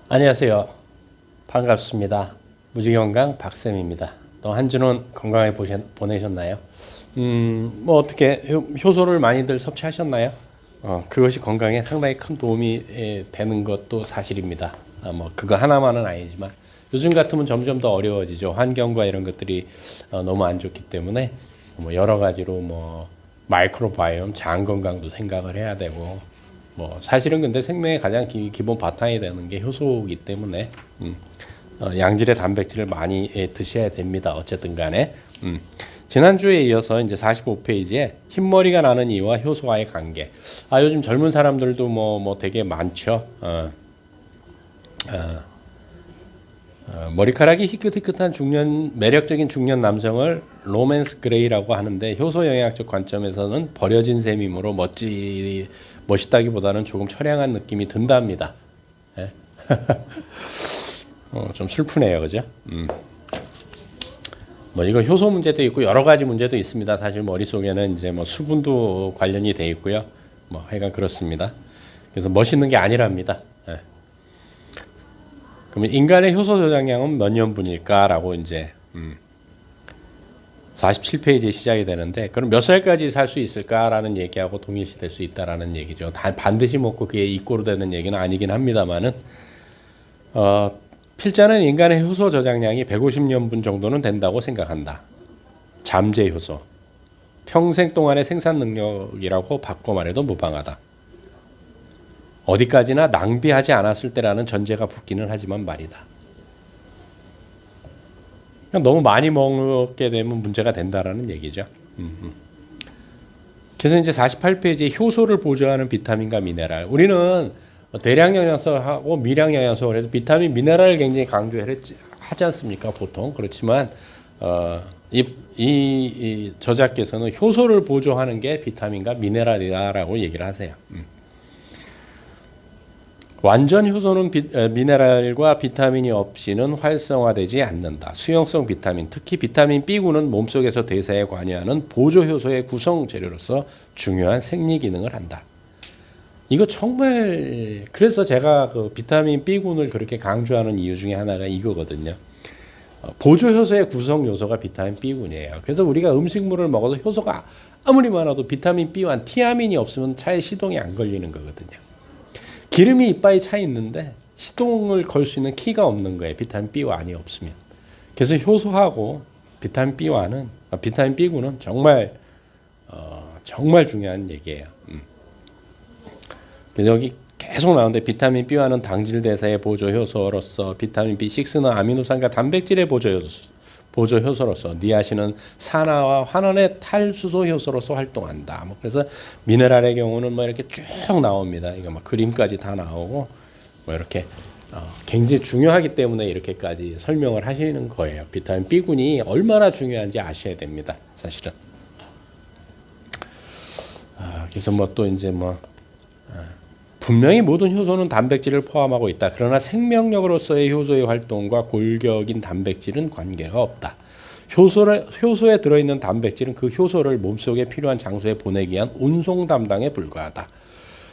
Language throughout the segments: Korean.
안녕하세요. 반갑습니다. 무지건강 박쌤입니다. 또 한 주는 건강하게 보내셨나요? 뭐 어떻게 효소를 많이들 섭취하셨나요? 그것이 건강에 상당히 큰 도움이 되는 것도 사실입니다. 뭐 그거 하나만은 아니지만 요즘 같으면 점점 더 어려워지죠. 환경과 이런 것들이 너무 안 좋기 때문에 뭐 여러 가지로 뭐 마이크로바이옴, 장 건강도 생각을 해야 되고 뭐 사실은 근데 생명의 가장 기본 바탕이 되는 게 효소이기 때문에 양질의 단백질을 많이 드셔야 됩니다. 어쨌든 간에 지난주에 이어서 이제 45페이지에 흰머리가 나는 이유와 효소와의 관계. 요즘 젊은 사람들도 뭐 되게 많죠. 머리카락이 희끗희끗한 매력적인 중년 남성을 로맨스 그레이라고 하는데 효소 영양학적 관점에서는 버려진 셈이므로 멋있다기보다는 조금 처량한 느낌이 든답니다. 예? 좀 슬프네요, 그죠? 뭐 이거 효소 문제도 있고 여러 가지 문제도 있습니다. 사실 머릿속에는 이제 뭐 수분도 관련이 돼 있고요. 뭐 하여간 그렇습니다. 그래서 멋있는 게 아니랍니다. 예. 그러면 인간의 효소 저장량은 몇 년분일까라고 이제 47페이지에 시작이 되는데 그럼 몇 살까지 살 수 있을까라는 얘기하고 동일시될 수 있다라는 얘기죠. 반드시 먹고 그게 이꼬로 되는 얘기는 아니긴 합니다만은 필자는 인간의 효소 저장량이 150년분 정도는 된다고 생각한다. 잠재 효소. 평생 동안의 생산 능력이라고 바꿔 말해도 무방하다. 어디까지나 낭비하지 않았을 때라는 전제가 붙기는 하지만 말이다. 너무 많이 먹게 되면 문제가 된다라는 얘기죠. 그래서 이제 48페이지에 효소를 보조하는 비타민과 미네랄. 우리는 대량 영양소하고 미량 영양소 그래서 비타민, 미네랄을 굉장히 강조하지 않습니까? 보통 그렇지만 이 저자께서는 효소를 보조하는 게 비타민과 미네랄이다라고 얘기를 하세요. 완전 효소는 미네랄과 비타민이 없이는 활성화되지 않는다. 수용성 비타민, 특히 비타민 B군은 몸속에서 대사에 관여하는 보조 효소의 구성 재료로서 중요한 생리 기능을 한다. 이거 정말 그래서 제가 그 비타민 B군을 그렇게 강조하는 이유 중에 하나가 이거거든요. 보조 효소의 구성 요소가 비타민 B군이에요. 그래서 우리가 음식물을 먹어도 효소가 아무리 많아도 비타민 B와 티아민이 없으면 차에 시동이 안 걸리는 거거든요. 기름이 이빨이 차 있는데 시동을 걸 수 있는 키가 없는 거예요. 비타민 B와안이 없으면. 그래서 효소하고 비타민 비타민 B군은 정말 정말 중요한 얘기예요. 그래서 여기 계속 나오는데 비타민 B와는 당질 대사의 보조 효소로서 비타민 B6는 아미노산과 단백질의 보조 효소로서 니아신은 산화와 환원의 탈수소 효소로서 활동한다. 뭐 그래서 미네랄의 경우는 뭐 이렇게 쭉 나옵니다. 이거 막 그림까지 다 나오고 뭐 이렇게 굉장히 중요하기 때문에 이렇게까지 설명을 하시는 거예요. 비타민 B군이 얼마나 중요한지 아셔야 됩니다. 사실은. 그래서 뭐 또 이제 분명히 모든 효소는 단백질을 포함하고 있다. 그러나 생명력으로서의 효소의 활동과 골격인 단백질은 관계가 없다. 효소에 들어있는 단백질은 그 효소를 몸속에 필요한 장소에 보내기 위한 운송 담당에 불과하다.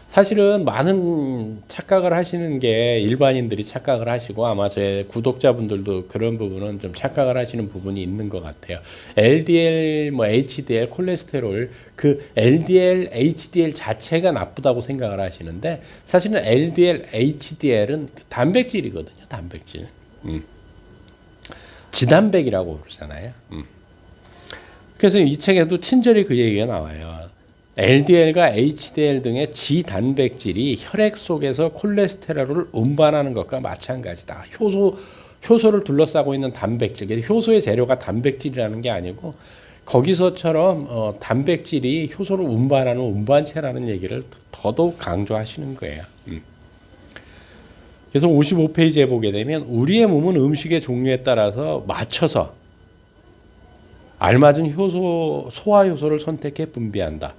사실은 많은 착각을 하시는 게 일반인들이 착각을 하시고 아마 제 구독자분들도 그런 부분은 좀 착각을 하시는 부분이 있는 것 같아요. LDL, HDL, 콜레스테롤 그 LDL, HDL 자체가 나쁘다고 생각을 하시는데 사실은 LDL, HDL은 단백질이거든요. 단백질. 지단백이라고 그러잖아요. 그래서 이 책에도 친절히 그 얘기가 나와요. LDL과 HDL 등의 지단백질이 혈액 속에서 콜레스테롤을 운반하는 것과 마찬가지다. 효소를 둘러싸고 있는 단백질, 효소의 재료가 단백질이라는 게 아니고 거기서처럼 단백질이 효소를 운반하는 운반체라는 얘기를 더더욱 강조하시는 거예요. 그래서 55페이지에 보게 되면 우리의 몸은 음식의 종류에 따라서 맞춰서 알맞은 소화 효소를 선택해 분비한다.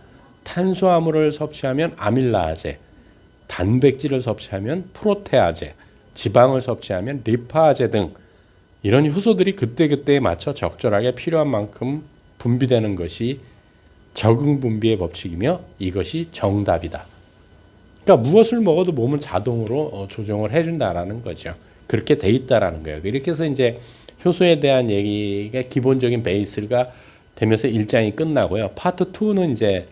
탄수화물을 섭취하면 아밀라아제, 단백질을 섭취하면 프로테아제, 지방을 섭취하면 리파아제 등 이런 효소들이 그때그때에 맞춰 적절하게 필요한 만큼 분비되는 것이 적응 분비의 법칙이며 이것이 정답이다. 그러니까 무엇을 먹어도 몸은 자동으로 조정을 해준다라는 거죠. 그렇게 돼 있다라는 거예요. 이렇게 해서 이제 효소에 대한 얘기가 기본적인 베이스가 되면서 1장이 끝나고요. 파트 2는 이제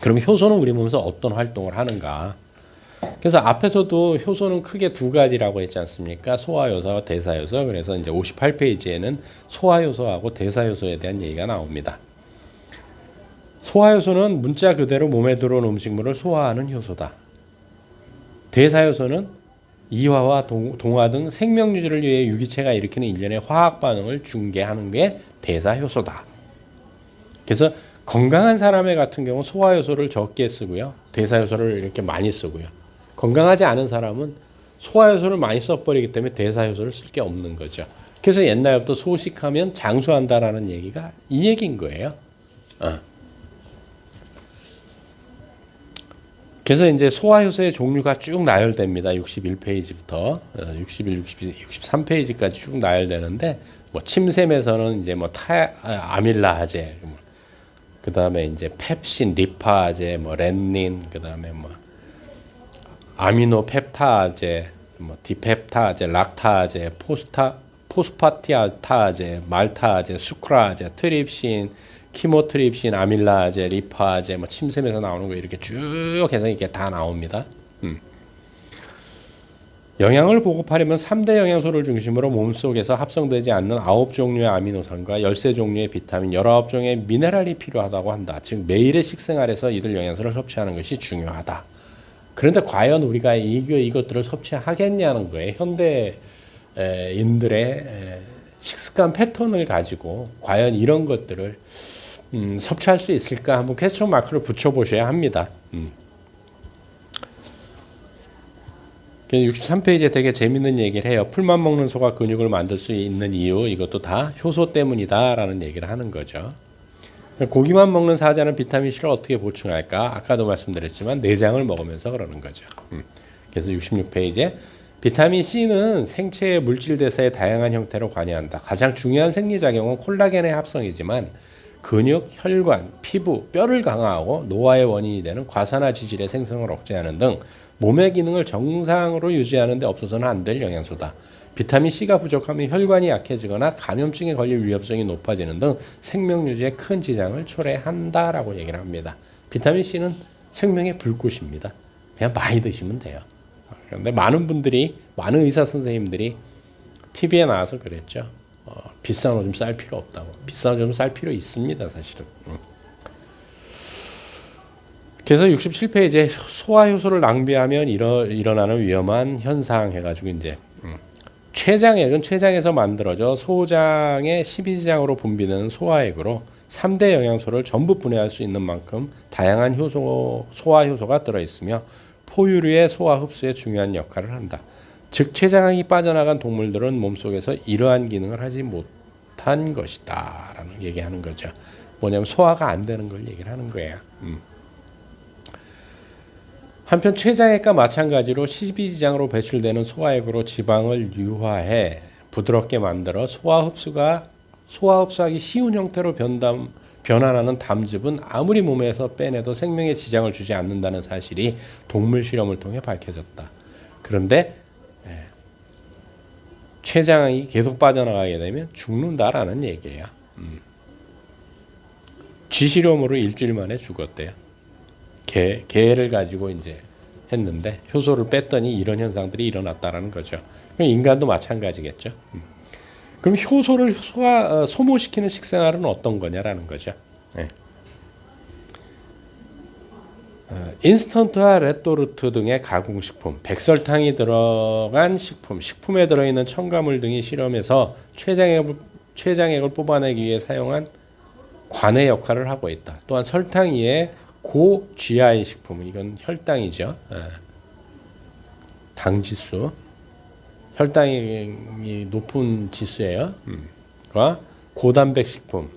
그럼 효소는 우리 몸에서 어떤 활동을 하는가? 그래서 앞에서도 효소는 크게 두 가지라고 했지 않습니까? 소화효소와 대사효소. 그래서 이제 58페이지에는 소화효소하고 대사효소에 대한 얘기가 나옵니다. 소화효소는 문자 그대로 몸에 들어온 음식물을 소화하는 효소다. 대사효소는 이화와 동화 등 생명 유지를 위해 유기체가 일으키는 일련의 화학 반응을 중개하는 게 대사효소다. 그래서 건강한 사람의 같은 경우 소화효소를 적게 쓰고요. 대사효소를 이렇게 많이 쓰고요. 건강하지 않은 사람은 소화효소를 많이 써버리기 때문에 대사효소를 쓸 게 없는 거죠. 그래서 옛날부터 소식하면 장수한다라는 얘기가 이 얘기인 거예요. 그래서 이제 소화효소의 종류가 쭉 나열됩니다. 61페이지부터 61, 62, 63페이지까지 쭉 나열되는데 뭐 침샘에서는 이제 뭐 아밀라제, 그 다음에 이제 펩신, 리파제, 뭐 렌닌, 그 다음에 뭐 아미노펩타제, 뭐 디펩타제, 락타제, 포스파티아타제, 말타제, 수크라제, 트립신, 키모트립신, 아밀라제, 리파제, 뭐 침샘에서 나오는 거 이렇게 쭉 해서 이게 다 나옵니다. 영양을 보급하려면 3대 영양소를 중심으로 몸속에서 합성되지 않는 9종류의 아미노산과 13종류의 비타민, 19종의 미네랄이 필요하다고 한다. 즉 매일의 식생활에서 이들 영양소를 섭취하는 것이 중요하다. 그런데 과연 우리가 이것들을 섭취하겠냐는 거예요. 현대인들의 식습관 패턴을 가지고 과연 이런 것들을 섭취할 수 있을까 한번 퀘스천 마크를 붙여보셔야 합니다. 63페이지에 되게 재밌는 얘기를 해요. 풀만 먹는 소가 근육을 만들 수 있는 이유, 이것도 다 효소 때문이다 라는 얘기를 하는 거죠. 고기만 먹는 사자는 비타민C를 어떻게 보충할까? 아까도 말씀드렸지만 내장을 먹으면서 그러는 거죠. 그래서 66페이지에 비타민C는 생체의 물질 대사의 다양한 형태로 관여한다. 가장 중요한 생리작용은 콜라겐의 합성이지만 근육, 혈관, 피부, 뼈를 강화하고 노화의 원인이 되는 과산화 지질의 생성을 억제하는 등 몸의 기능을 정상으로 유지하는 데 없어서는 안 될 영양소다. 비타민C가 부족하면 혈관이 약해지거나 감염증에 걸릴 위험성이 높아지는 등 생명 유지에 큰 지장을 초래한다라고 얘기를 합니다. 비타민C는 생명의 불꽃입니다. 그냥 많이 드시면 돼요. 그런데 많은 의사 선생님들이 TV에 나와서 그랬죠. 비싼 오줌 쌀 필요 없다고. 비싼 오줌 쌀 필요 있습니다, 사실은. 그래서 67페이지에 소화효소를 낭비하면 일어나는 위험한 현상 해가지고 이제 췌장액은 췌장에서 만들어져 소장의 12지장으로 분비되는 소화액으로 3대 영양소를 전부 분해할 수 있는 만큼 다양한 소화효소가 들어있으며 포유류의 소화 흡수에 중요한 역할을 한다. 즉 췌장액이 빠져나간 동물들은 몸속에서 이러한 기능을 하지 못한 것이다 라는 얘기하는 거죠. 뭐냐면 소화가 안 되는 걸 얘기를 하는 거예요. 한편 췌장액과 마찬가지로 12지장으로 배출되는 소화액으로 지방을 유화해 부드럽게 만들어 소화 흡수하기 쉬운 형태로 변환하는 담즙은 아무리 몸에서 빼내도 생명에 지장을 주지 않는다는 사실이 동물 실험을 통해 밝혀졌다. 그런데 췌장이 계속 빠져나가게 되면 죽는다라는 얘기예요. 쥐 실험으로 일주일 만에 죽었대요. 개를 가지고 이제 했는데 효소를 뺐더니 이런 현상들이 일어났다라는 거죠. 인간도 마찬가지겠죠. 그럼 효소를 소모시키는 식생활은 어떤 거냐라는 거죠. 네. 인스턴트와 레토르트 등의 가공식품, 백설탕이 들어간 식품에 들어있는 첨가물 등이 실험에서 췌장액을 뽑아내기 위해 사용한 관의 역할을 하고 있다. 또한 설탕 이외에 고 GI 식품, 이건 혈당이죠. 당 지수, 혈당이 높은 지수예요. 고단백 식품,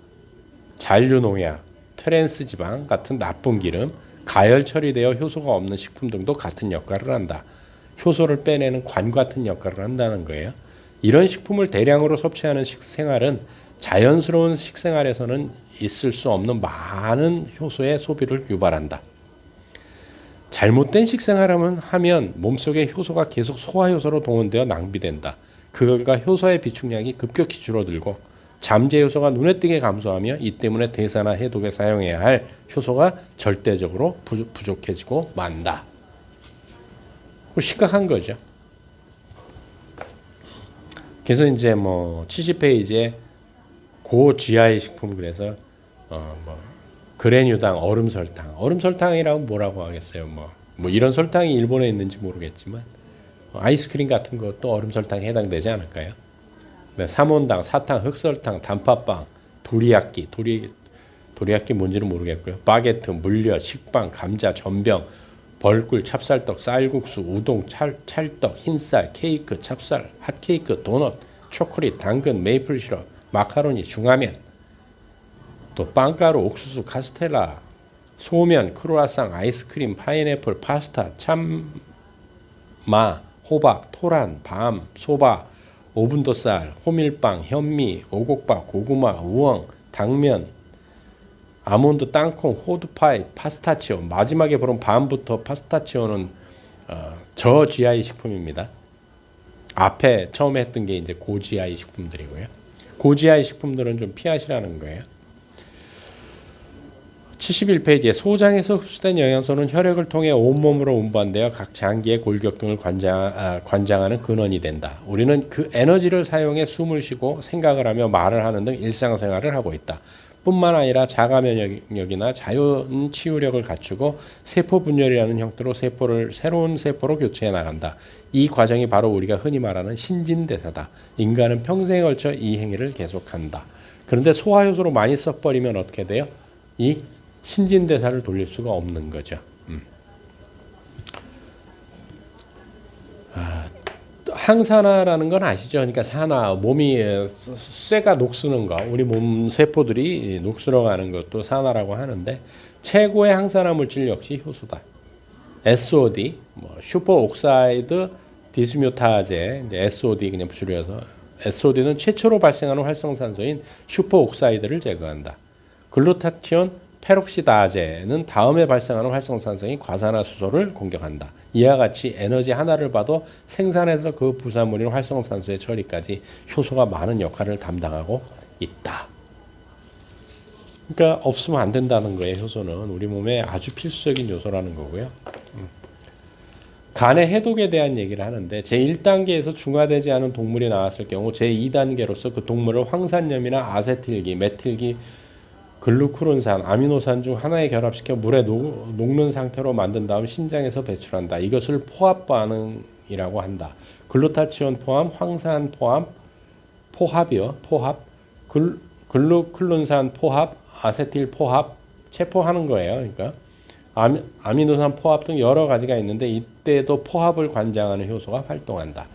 잔류 농약, 트랜스 지방 같은 나쁜 기름, 가열 처리되어 효소가 없는 식품 등도 같은 역할을 한다. 효소를 빼내는 관 같은 역할을 한다는 거예요. 이런 식품을 대량으로 섭취하는 식생활은 자연스러운 식생활에서는 있을 수 없는 많은 효소의 소비를 유발한다. 잘못된 식생활을 하면 몸속의 효소가 계속 소화효소로 동원되어 낭비된다. 그 결과 효소의 비축량이 급격히 줄어들고 잠재 효소가 눈에 띄게 감소하며 이 때문에 대사나 해독에 사용해야 할 효소가 절대적으로 부족해지고 만다. 심각한 거죠. 그래서 이제 뭐 70페이지에 고 GI 식품 그래서 그레뉴당 얼음설탕이라면 뭐라고 하겠어요. 뭐 이런 설탕이 일본에 있는지 모르겠지만 아이스크림 같은 것도 얼음설탕에 해당되지 않을까요? 네, 삼원당, 사탕, 흑설탕, 단팥빵, 도리야끼 뭔지는 모르겠고요. 바게트, 물엿, 식빵, 감자, 전병, 벌꿀, 찹쌀떡, 쌀국수, 우동, 찰떡, 흰쌀, 케이크, 찹쌀, 핫케이크, 도넛, 초콜릿, 당근, 메이플 시럽, 마카로니, 중화면, 또 빵가루, 옥수수, 카스텔라, 소면, 크루아상, 아이스크림, 파인애플, 파스타, 참마, 호박, 토란, 밤, 소바, 오븐도쌀, 호밀빵, 현미, 오곡밥, 고구마, 우엉, 당면, 아몬드, 땅콩, 호두파이, 파스타치오. 마지막에 보면 밤부터 파스타치오는 저 GI 식품입니다. 앞에 처음에 했던 게 이제 고 GI 식품들이고요. 고 GI 식품들은 좀 피하시라는 거예요. 71페이지에 소장에서 흡수된 영양소는 혈액을 통해 온몸으로 운반되어 각 장기의 골격 등을 관장하는 근원이 된다. 우리는 그 에너지를 사용해 숨을 쉬고 생각을 하며 말을 하는 등 일상생활을 하고 있다. 뿐만 아니라 자가 면역력이나 자연 치유력을 갖추고 세포 분열이라는 형태로 세포를 새로운 세포로 교체해 나간다. 이 과정이 바로 우리가 흔히 말하는 신진대사다. 인간은 평생에 걸쳐 이 행위를 계속한다. 그런데 소화효소로 많이 써버리면 어떻게 돼요? 이 신진대사를 돌릴 수가 없는 거죠. 항산화라는 건 아시죠? 그러니까 산화, 몸이 쇠가 녹쓰는 거, 우리 몸 세포들이 녹슬어 가는 것도 산화라고 하는데 최고의 항산화 물질 역시 효소다. SOD, 슈퍼옥사이드 디스뮤타제, SOD 그냥 줄여서 SOD는 최초로 발생하는 활성산소인 슈퍼옥사이드를 제거한다. 글루타치온 페록시다제는 다음에 발생하는 활성산소인 과산화수소를 공격한다. 이와 같이 에너지 하나를 봐도 생산해서 그 부산물인 활성산소의 처리까지 효소가 많은 역할을 담당하고 있다. 그러니까 없으면 안 된다는 거예요. 효소는 우리 몸에 아주 필수적인 요소라는 거고요. 간의 해독에 대한 얘기를 하는데 제1단계에서 중화되지 않은 동물이 나왔을 경우 제2단계로서 그 동물을 황산염이나 아세틸기, 메틸기, 글루크론산, 아미노산 중 하나에 결합시켜 물에 녹는 상태로 만든 다음 신장에서 배출한다. 이것을 포합 반응이라고 한다. 글루타치온 포함, 황산 포함, 포합이요. 포합, 글루클론산 포합, 아세틸 포합, 체포하는 거예요. 그러니까 아미노산 포합 등 여러 가지가 있는데 이때도 포합을 관장하는 효소가 활동한다.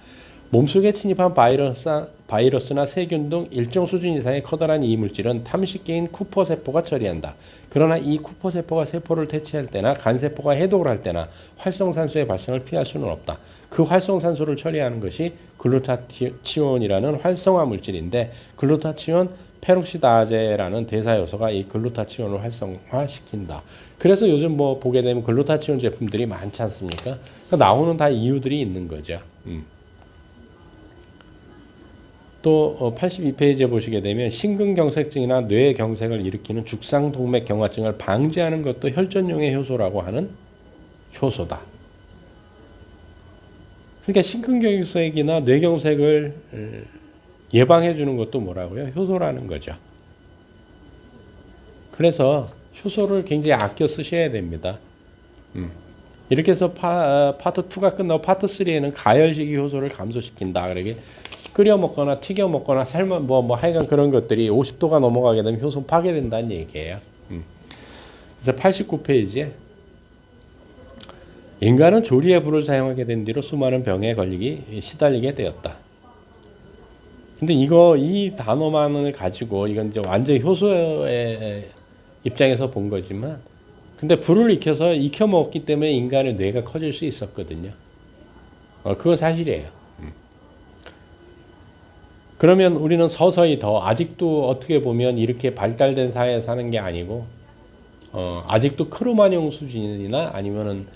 몸속에 침입한 바이러스나 세균 등 일정 수준 이상의 커다란 이물질은 탐식기인 쿠퍼세포가 처리한다. 그러나 이 쿠퍼세포가 세포를 퇴치할 때나 간세포가 해독을 할 때나 활성산소의 발생을 피할 수는 없다. 그 활성산소를 처리하는 것이 글루타치온이라는 활성화 물질인데 글루타치온 페록시다제라는 대사효소가 이 글루타치온을 활성화시킨다. 그래서 요즘 보게 되면 글루타치온 제품들이 많지 않습니까? 나오는 다 이유들이 있는 거죠. 또 82페이지에 보시게 되면 심근경색증이나 뇌경색을 일으키는 죽상동맥경화증을 방지하는 것도 혈전용의 효소라고 하는 효소다. 그러니까 심근경색이나 뇌경색을 예방해 주는 것도 뭐라고요? 효소라는 거죠. 그래서 효소를 굉장히 아껴 쓰셔야 됩니다. 이렇게 해서 파트 2가 끝나고 파트 3에는 가열식이 효소를 감소시킨다. 그러게 끓여 먹거나 튀겨 먹거나 삶아 하여간 그런 것들이 50도가 넘어가게 되면 효소 파괴된다는 얘기예요. 그래서 89페이지에 인간은 조리에 불을 사용하게 된 뒤로 수많은 병에 시달리게 되었다. 근데 이 단어만을 가지고 이건 이제 완전히 효소의 입장에서 본 거지만 근데 불을 익혀 먹었기 때문에 인간의 뇌가 커질 수 있었거든요. 그건 사실이에요. 그러면 우리는 서서히 더 아직도 어떻게 보면 이렇게 발달된 사회에 사는 게 아니고 아직도 크로마뇽 수준이나 아니면은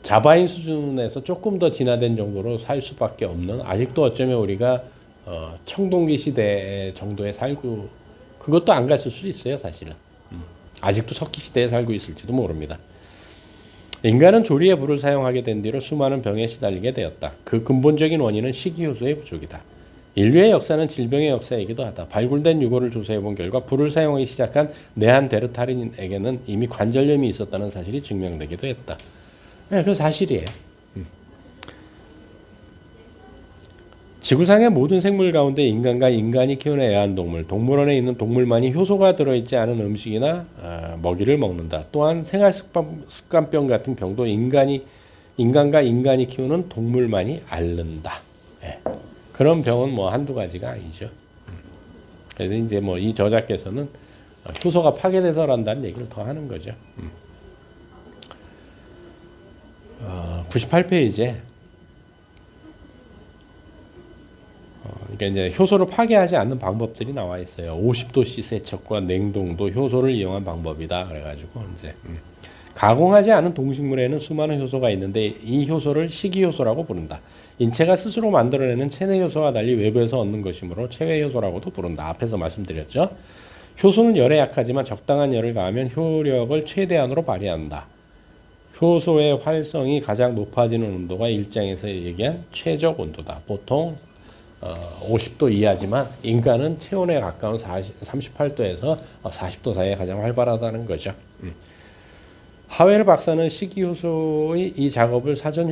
자바인 수준에서 조금 더 진화된 정도로 살 수밖에 없는, 아직도 어쩌면 우리가 청동기 시대 정도에 살고, 그것도 안 갔을 수도 있어요 사실은. 아직도 석기 시대에 살고 있을지도 모릅니다. 인간은 조리에 불을 사용하게 된 뒤로 수많은 병에 시달리게 되었다. 그 근본적인 원인은 식이효소의 부족이다. 인류의 역사는 질병의 역사이기도 하다. 발굴된 유골을 조사해본 결과 불을 사용하기 시작한 네안데르탈인에게는 이미 관절염이 있었다는 사실이 증명되기도 했다. 네, 그 사실이에요. 지구상의 모든 생물 가운데 인간과 인간이 키우는 애완동물, 동물원에 있는 동물만이 효소가 들어있지 않은 음식이나 먹이를 먹는다. 또한 생활습관병 같은 병도 인간과 인간이 키우는 동물만이 앓는다. 예. 그런 병은 뭐 한두 가지가 아니죠. 그래서 이제 뭐 이 저자께서는 효소가 파괴돼서란다는 얘기를 더 하는 거죠. 98페이지에 그러니까 이제 효소를 파괴하지 않는 방법들이 나와 있어요. 50도씨 세척과 냉동도 효소를 이용한 방법이다. 그래가지고 이제 가공하지 않은 동식물에는 수많은 효소가 있는데 이 효소를 식이효소라고 부른다. 인체가 스스로 만들어내는 체내 효소와 달리 외부에서 얻는 것이므로 체외 효소라고도 부른다. 앞에서 말씀드렸죠. 효소는 열에 약하지만 적당한 열을 가하면 효력을 최대한으로 발휘한다. 효소의 활성이 가장 높아지는 온도가 일장에서 얘기한 최적 온도다. 보통 50도 이하지만 인간은 체온에 가까운 38도에서 40도 사이에 가장 활발하다는 거죠. 하웰 박사는 식이효소의 이 작업을 사전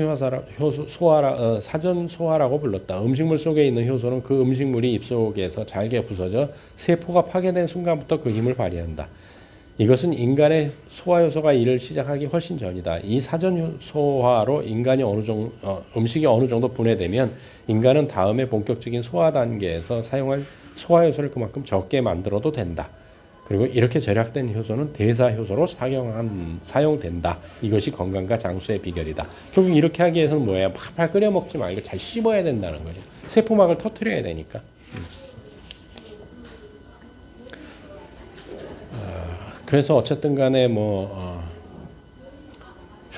소화라고 불렀다. 음식물 속에 있는 효소는 그 음식물이 입속에서 잘게 부서져 세포가 파괴된 순간부터 그 힘을 발휘한다. 이것은 인간의 소화효소가 일을 시작하기 훨씬 전이다. 이 사전 소화로 음식이 어느 정도 분해되면 인간은 다음에 본격적인 소화 단계에서 사용할 소화효소를 그만큼 적게 만들어도 된다. 그리고 이렇게 절약된 효소는 대사효소로 사용된다. 이것이 건강과 장수의 비결이다. 결국 이렇게 하기 위해서는 뭐예요? 팔팔 끓여 먹지 말고 잘 씹어야 된다는 거죠. 세포막을 터트려야 되니까. 그래서 어쨌든 간에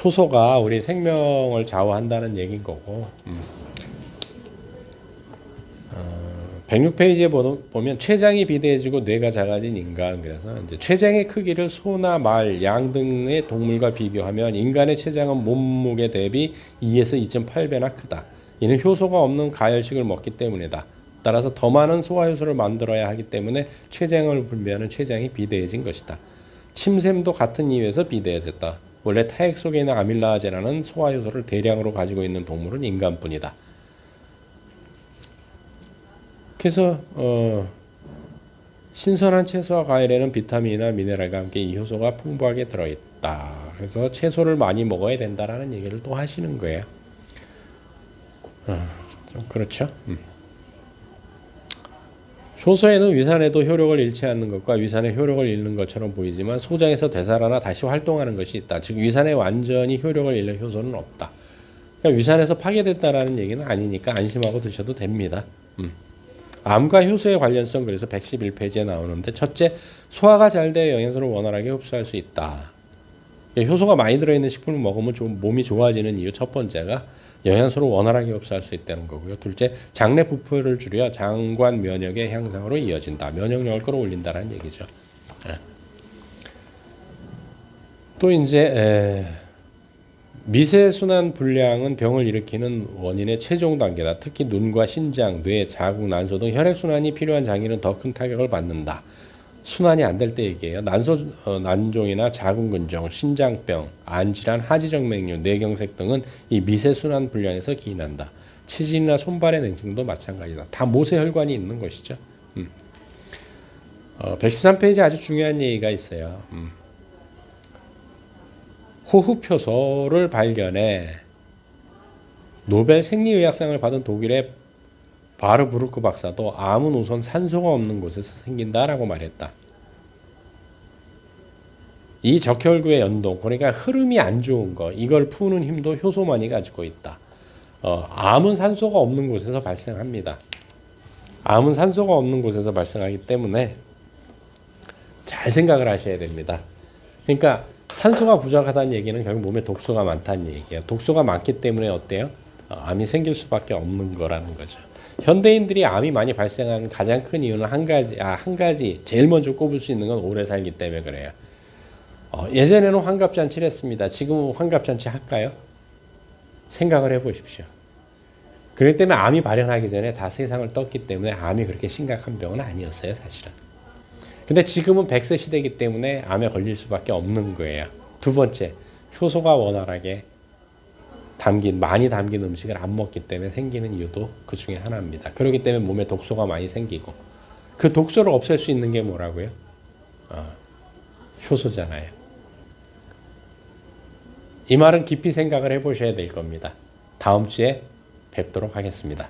효소가 우리 생명을 좌우한다는 얘기인 거고. 106페이지에 보면 췌장이 비대해지고 뇌가 작아진 인간. 그래서 이제 췌장의 크기를 소나 말, 양 등의 동물과 비교하면 인간의 췌장은 몸무게 대비 2에서 2.8배나 크다. 이는 효소가 없는 가열식을 먹기 때문이다. 따라서 더 많은 소화효소를 만들어야 하기 때문에 췌장을 분비하는 췌장이 비대해진 것이다. 침샘도 같은 이유에서 비대해졌다. 원래 타액 속에 있는 아밀라제라는 소화효소를 대량으로 가지고 있는 동물은 인간뿐이다. 그래서 신선한 채소와 과일에는 비타민이나 미네랄과 함께 이 효소가 풍부하게 들어있다. 그래서 채소를 많이 먹어야 된다라는 얘기를 또 하시는 거예요. 좀 그렇죠. 효소에는 위산에도 효력을 잃지 않는 것과 위산의 효력을 잃는 것처럼 보이지만 소장에서 되살아나 다시 활동하는 것이 있다. 즉 위산에 완전히 효력을 잃는 효소는 없다. 그러니까 위산에서 파괴됐다라는 얘기는 아니니까 안심하고 드셔도 됩니다. 암과 효소의 관련성, 그래서 111페이지에 나오는데, 첫째, 소화가 잘 돼 영양소를 원활하게 흡수할 수 있다. 효소가 많이 들어있는 식품을 먹으면 몸이 좋아지는 이유 첫 번째가 영양소를 원활하게 흡수할 수 있다는 거고요. 둘째, 장내 부풀을 줄여 장관 면역의 향상으로 이어진다. 면역력을 끌어올린다는 얘기죠. 또 이제 미세순환 불량은 병을 일으키는 원인의 최종 단계다. 특히 눈과 신장, 뇌, 자궁, 난소 등 혈액순환이 필요한 장기는 더 큰 타격을 받는다. 순환이 안 될 때 얘기예요. 난종이나 자궁근종, 신장병, 안질환, 하지정맥류, 뇌경색 등은 이 미세순환 불량에서 기인한다. 치질이나 손발의 냉증도 마찬가지다. 다 모세혈관이 있는 것이죠. 113페이지에 아주 중요한 얘기가 있어요. 호흡효소를 발견해 노벨 생리의학상을 받은 독일의 바르부르크 박사도 암은 우선 산소가 없는 곳에서 생긴다라고 말했다. 이 적혈구의 연동, 그러니까 흐름이 안 좋은 거, 이걸 푸는 힘도 효소만이 가지고 있다. 암은 산소가 없는 곳에서 발생합니다. 암은 산소가 없는 곳에서 발생하기 때문에 잘 생각을 하셔야 됩니다. 그러니까 산소가 부족하다는 얘기는 결국 몸에 독소가 많다는 얘기예요. 독소가 많기 때문에 어때요? 암이 생길 수밖에 없는 거라는 거죠. 현대인들이 암이 많이 발생하는 가장 큰 이유는 한 가지 제일 먼저 꼽을 수 있는 건 오래 살기 때문에 그래요. 예전에는 환갑잔치를 했습니다. 지금은 환갑잔치 할까요? 생각을 해보십시오. 그렇기 때문에 암이 발현하기 전에 다 세상을 떴기 때문에 암이 그렇게 심각한 병은 아니었어요, 사실은. 근데 지금은 100세 시대이기 때문에 암에 걸릴 수밖에 없는 거예요. 두 번째, 효소가 원활하게 많이 담긴 음식을 안 먹기 때문에 생기는 이유도 그 중에 하나입니다. 그렇기 때문에 몸에 독소가 많이 생기고, 그 독소를 없앨 수 있는 게 뭐라고요? 효소잖아요. 이 말은 깊이 생각을 해보셔야 될 겁니다. 다음 주에 뵙도록 하겠습니다.